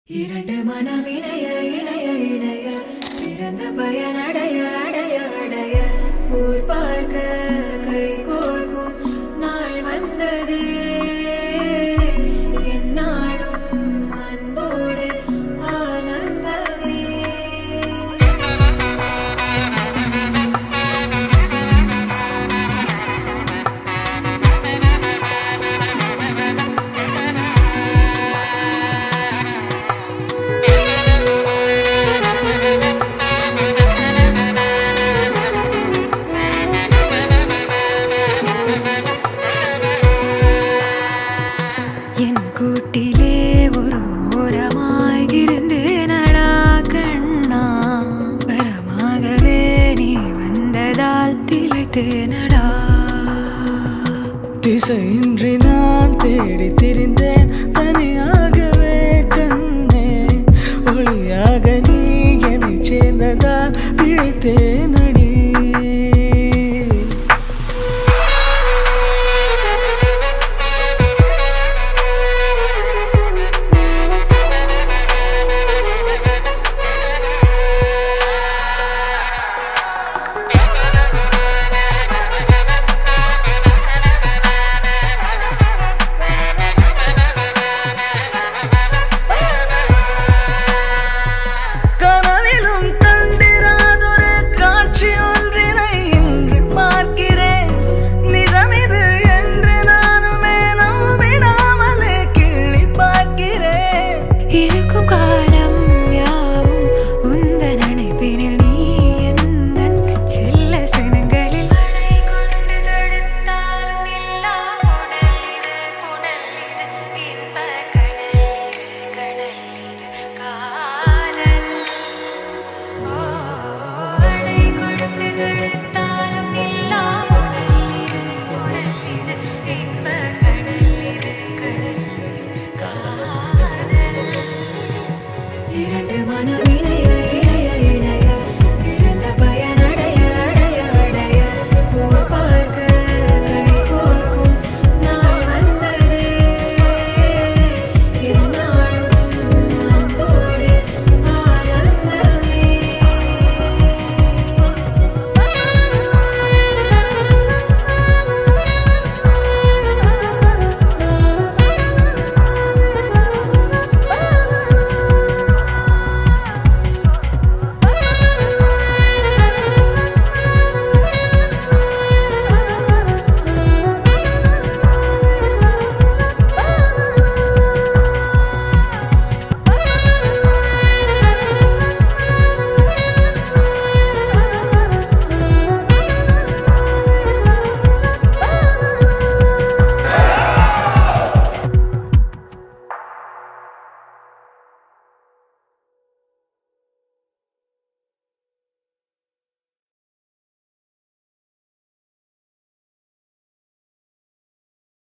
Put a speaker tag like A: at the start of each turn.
A: இரண்டு மனம் இணைய இணைய இணைய பிறந்த பயன் அடைய அடைய அடைய ஊர் பார்க்க கை கோர்க்கும் நாள் வந்தது என்னாலும் அன்போடு ஆனந்தமே. என் கூட்டிலே ஒரு ஓரமாய் இருந்தேனடா கண்ணா, வரமாகவே நீ வந்ததால் திளைத்தேனடா.
B: திசையின்றி நான் தேடி திரிந்தேன் தனியாகவே கண்ணே, ஒளியாக நீ என்னை சேர்ந்ததால் பிழைத்தேன்.